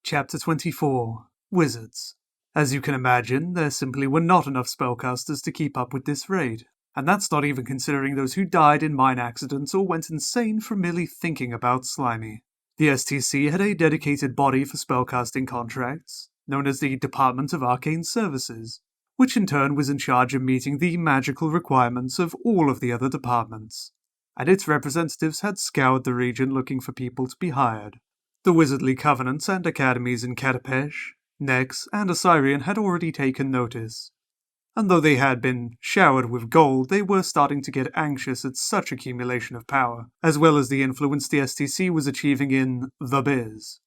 Chapter 24 Wizards. As you can imagine, there simply were not enough spellcasters to keep up with this raid, and that's not even considering those who died in mine accidents or went insane from merely thinking about Slimy. The STC had a dedicated body for spellcasting contracts, known as the Department of Arcane Services, which in turn was in charge of meeting the magical requirements of all of the other departments, and its representatives had scoured the region looking for people to be hired. The wizardly covenants and academies in Katapesh, Nex, and Osirian had already taken notice, and though they had been showered with gold, they were starting to get anxious at such accumulation of power, as well as the influence the STC was achieving in the biz.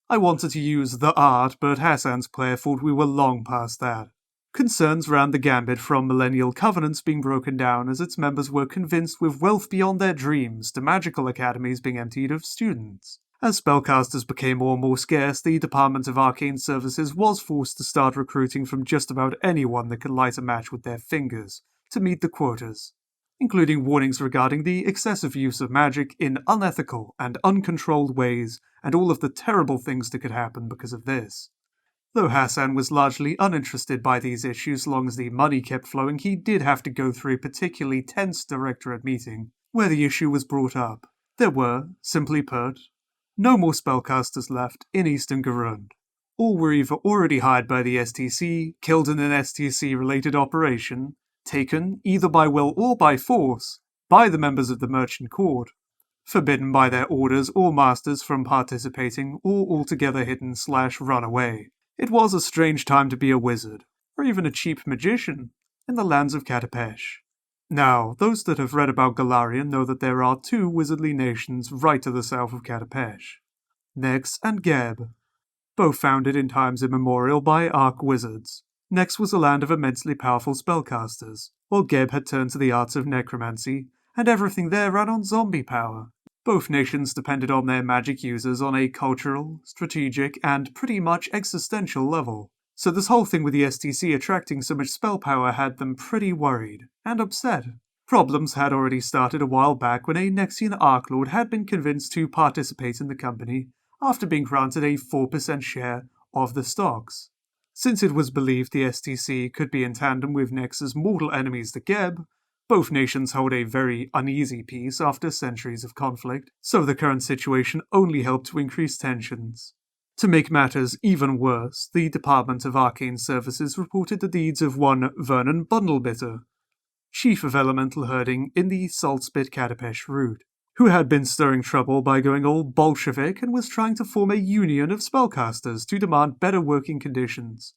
I wanted to use the art, but Hassan's player thought we were long past that. Concerns ran the gambit from millennial covenants being broken down as its members were convinced with wealth beyond their dreams to magical academies being emptied of students. As spellcasters became more and more scarce, the Department of Arcane Services was forced to start recruiting from just about anyone that could light a match with their fingers to meet the quotas, including warnings regarding the excessive use of magic in unethical and uncontrolled ways and all of the terrible things that could happen because of this. Though Hassan was largely uninterested by these issues as long as the money kept flowing, he did have to go through a particularly tense directorate meeting where the issue was brought up. There were, simply put, no more spellcasters left in Eastern Garund. All were either already hired by the STC, killed in an STC-related operation, taken, either by will or by force, by the members of the Merchant Court, forbidden by their orders or masters from participating, or altogether hidden/run away. It was a strange time to be a wizard, or even a cheap magician, in the lands of Katapesh. Now, those that have read about Galarian know that there are two wizardly nations right to the south of Katapesh, Nex and Geb, both founded in times immemorial by arch-wizards. Nex was a land of immensely powerful spellcasters, while Geb had turned to the arts of necromancy, and everything there ran on zombie power. Both nations depended on their magic users on a cultural, strategic, and pretty much existential level. So this whole thing with the STC attracting so much spell power had them pretty worried and upset. Problems had already started a while back when a Nexian Archlord had been convinced to participate in the company after being granted a 4% share of the stocks. Since it was believed the STC could be in tandem with Nex's mortal enemies the Geb, both nations hold a very uneasy peace after centuries of conflict, so the current situation only helped to increase tensions. To make matters even worse, the Department of Arcane Services reported the deeds of one Vernon Bundlebitter, chief of elemental herding in the Saltspit Katapesh route, who had been stirring trouble by going all Bolshevik and was trying to form a union of spellcasters to demand better working conditions.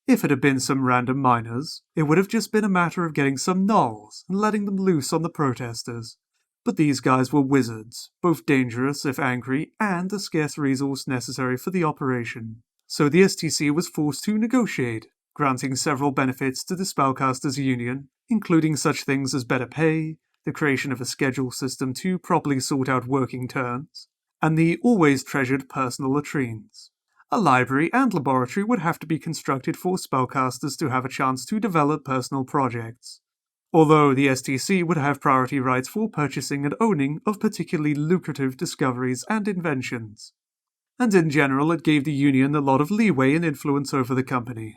If it had been some random miners, it would have just been a matter of getting some gnolls and letting them loose on the protesters. But these guys were wizards, both dangerous if angry and a scarce resource necessary for the operation. So the STC was forced to negotiate, granting several benefits to the Spellcasters Union, including such things as better pay, the creation of a schedule system to properly sort out working turns, and the always treasured personal latrines. A library and laboratory would have to be constructed for spellcasters to have a chance to develop personal projects, although the STC would have priority rights for purchasing and owning of particularly lucrative discoveries and inventions. And in general, it gave the Union a lot of leeway and influence over the company.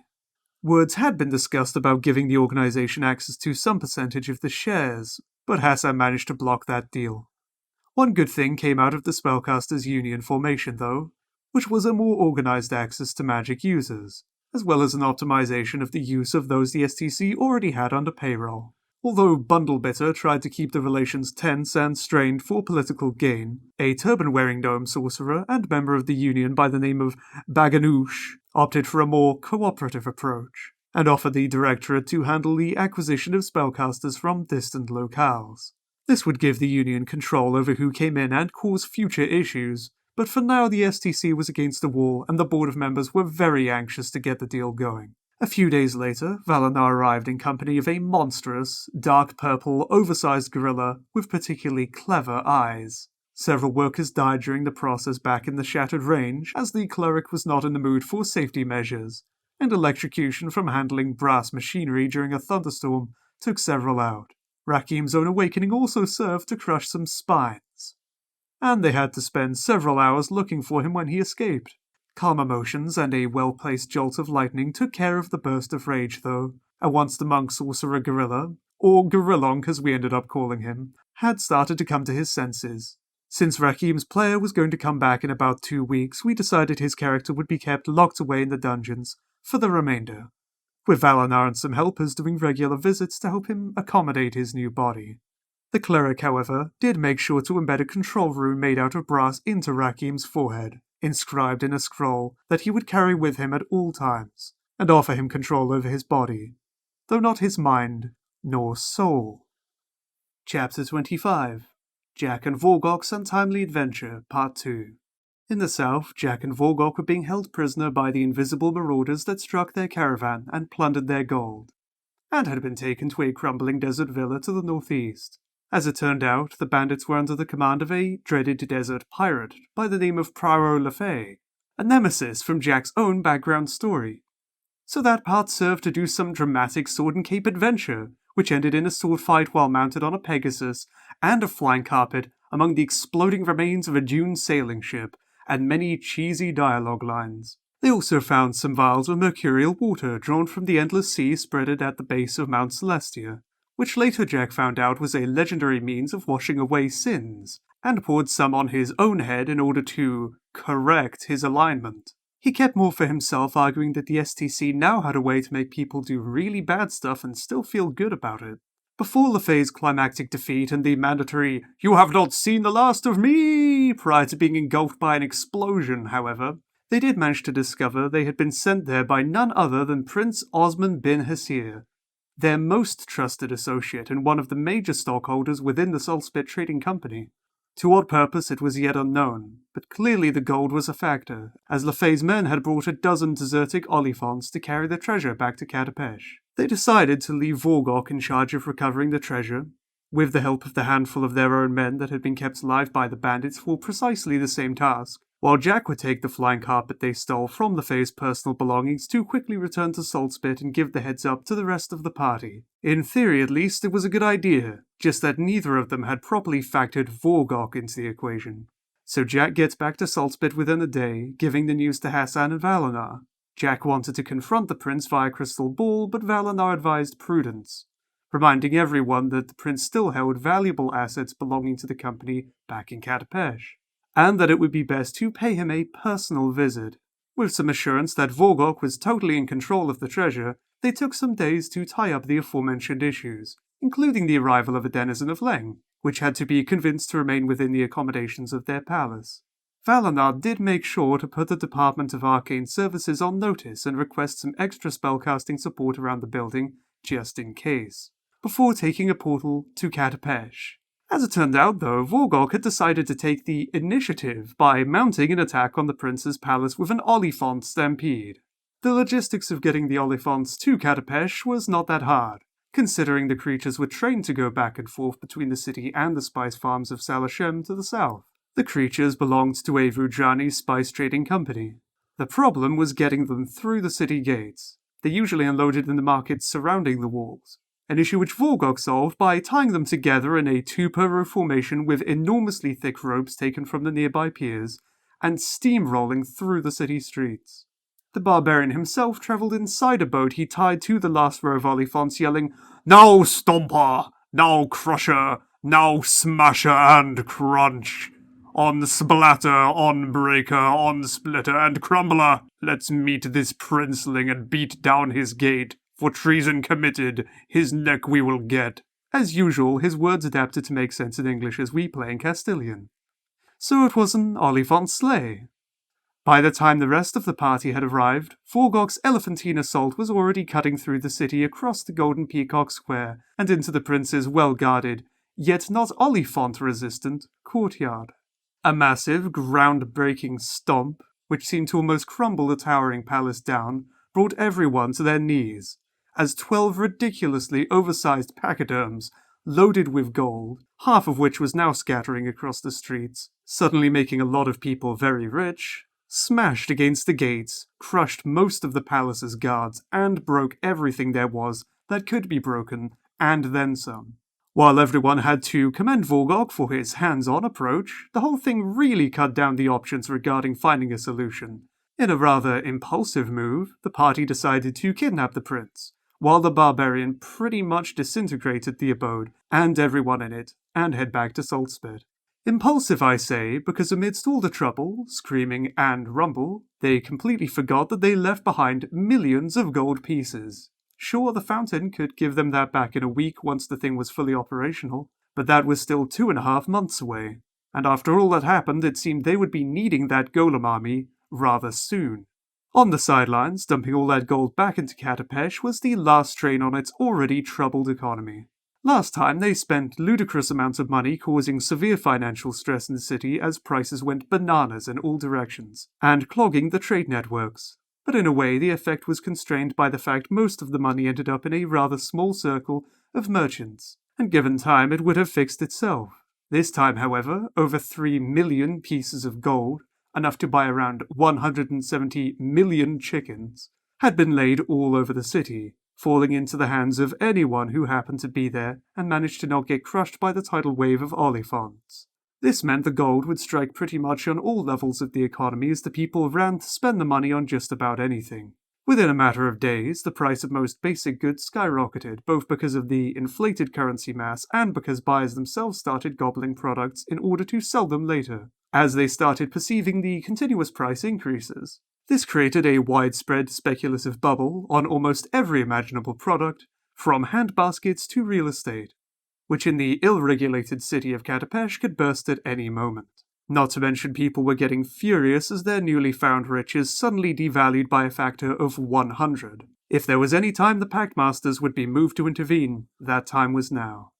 Words had been discussed about giving the organization access to some percentage of the shares, but Hassan managed to block that deal. One good thing came out of the Spellcasters Union formation, though, which was a more organized access to magic users, as well as an optimization of the use of those the STC already had under payroll. Although Bundlebitter tried to keep the relations tense and strained for political gain, a turban-wearing gnome sorcerer and member of the Union by the name of Baganoush opted for a more cooperative approach, and offered the Directorate to handle the acquisition of spellcasters from distant locales. This would give the Union control over who came in and cause future issues, but for now the STC was against the wall and the board of members were very anxious to get the deal going. A few days later, Valinar arrived in company of a monstrous, dark purple, oversized gorilla with particularly clever eyes. Several workers died during the process back in the Shattered Range, as the cleric was not in the mood for safety measures, and electrocution from handling brass machinery during a thunderstorm took several out. Rakim's own awakening also served to crush some spines, and they had to spend several hours looking for him when he escaped. Calm emotions and a well-placed jolt of lightning took care of the burst of rage, though, and once the monk sorcerer gorilla, or Gorillonk as we ended up calling him, had started to come to his senses. Since Rakim's player was going to come back in about 2 weeks, we decided his character would be kept locked away in the dungeons for the remainder, with Valanar and some helpers doing regular visits to help him accommodate his new body. The cleric, however, did make sure to embed a control room made out of brass into Rakim's forehead, inscribed in a scroll that he would carry with him at all times, and offer him control over his body, though not his mind nor soul. Chapter 25 Jack and Vorgok's Untimely Adventure, Part 2. In the south, Jack and Vorgok were being held prisoner by the invisible marauders that struck their caravan and plundered their gold, and had been taken to a crumbling desert villa to the northeast. As it turned out, the bandits were under the command of a dreaded desert pirate by the name of Praro LaFay, a nemesis from Jack's own background story. So that part served to do some dramatic sword and cape adventure, which ended in a sword fight while mounted on a Pegasus and a flying carpet among the exploding remains of a dune sailing ship, and many cheesy dialogue lines. They also found some vials of mercurial water drawn from the endless sea spreaded at the base of Mount Celestia, which later Jack found out was a legendary means of washing away sins, and poured some on his own head in order to correct his alignment. He kept more for himself, arguing that the STC now had a way to make people do really bad stuff and still feel good about it. Before LaFay's climactic defeat and the mandatory "You have not seen the last of me" prior to being engulfed by an explosion, however, they did manage to discover they had been sent there by none other than Prince Osman bin Hassir, their most trusted associate and one of the major stockholders within the Saltspit Trading Company. To what purpose it was yet unknown, but clearly the gold was a factor, as LaFay's men had brought a dozen desertic Oliphants to carry the treasure back to Katapesh. They decided to leave Vorgok in charge of recovering the treasure, with the help of the handful of their own men that had been kept alive by the bandits for precisely the same task, while Jack would take the flying carpet they stole from LaFay's personal belongings to quickly return to Saltspit and give the heads up to the rest of the party. In theory, at least, it was a good idea, just that neither of them had properly factored Vorgok into the equation. So Jack gets back to Saltspit within a day, giving the news to Hassan and Valanar. Jack wanted to confront the prince via Crystal Ball, but Valanar advised prudence, reminding everyone that the prince still held valuable assets belonging to the company back in Katapesh, and that it would be best to pay him a personal visit. With some assurance that Vorgok was totally in control of the treasure, they took some days to tie up the aforementioned issues, including the arrival of a denizen of Leng, which had to be convinced to remain within the accommodations of their palace. Valanar did make sure to put the Department of Arcane Services on notice and request some extra spellcasting support around the building, just in case, before taking a portal to Katapesh. As it turned out, though, Vorgok had decided to take the initiative by mounting an attack on the prince's palace with an Oliphant stampede. The logistics of getting the Oliphants to Katapesh was not that hard, considering the creatures were trained to go back and forth between the city and the spice farms of Salashem to the south. The creatures belonged to a Vujrani spice trading company. The problem was getting them through the city gates. They usually unloaded in the markets surrounding the walls, an issue which Vorgok solved by tying them together in a two-per-row formation with enormously thick ropes taken from the nearby piers, and steamrolling through the city streets. The barbarian himself travelled inside a boat he tied to the last row of Oliphants, yelling, "Now Stomper! Now Crusher! Now Smasher and Crunch! On Splatter, on Breaker, on Splitter and Crumbler! Let's meet this princeling and beat down his gate. For treason committed, his neck we will get." As usual, his words adapted to make sense in English as we play in Castilian. So it was an Oliphant sleigh. By the time the rest of the party had arrived, Vorgok's elephantine assault was already cutting through the city across the Golden Peacock Square and into the prince's well-guarded, yet not Oliphant-resistant, courtyard. A massive, ground-breaking stomp, which seemed to almost crumble the towering palace down, brought everyone to their knees, as 12 ridiculously oversized pachyderms, loaded with gold, half of which was now scattering across the streets, suddenly making a lot of people very rich, smashed against the gates, crushed most of the palace's guards, and broke everything there was that could be broken, and then some. While everyone had to commend Vorgok for his hands-on approach, the whole thing really cut down the options regarding finding a solution, In a rather impulsive move, the party decided to kidnap the prince, while the barbarian pretty much disintegrated the abode and everyone in it, and head back to Saltzburg. Impulsive, I say, because amidst all the trouble, screaming, and rumble, they completely forgot that they left behind millions of gold pieces. Sure, the fountain could give them that back in a week once the thing was fully operational, but that was still 2.5 months away. And after all that happened, it seemed they would be needing that golem army rather soon. On the sidelines, dumping all that gold back into Katapesh was the last strain on its already troubled economy. Last time, they spent ludicrous amounts of money causing severe financial stress in the city as prices went bananas in all directions, and clogging the trade networks. But in a way, the effect was constrained by the fact most of the money ended up in a rather small circle of merchants, and given time it would have fixed itself. This time, however, over 3 million pieces of gold, enough to buy around 170 million chickens, had been laid all over the city, falling into the hands of anyone who happened to be there and managed to not get crushed by the tidal wave of oliphants. This meant the gold would strike pretty much on all levels of the economy as the people ran to spend the money on just about anything. Within a matter of days, the price of most basic goods skyrocketed, both because of the inflated currency mass and because buyers themselves started gobbling products in order to sell them later, as they started perceiving the continuous price increases. This created a widespread speculative bubble on almost every imaginable product, from handbaskets to real estate, which in the ill-regulated city of Katapesh could burst at any moment. Not to mention people were getting furious as their newly found riches suddenly devalued by a factor of 100. If there was any time the Pact Masters would be moved to intervene, that time was now.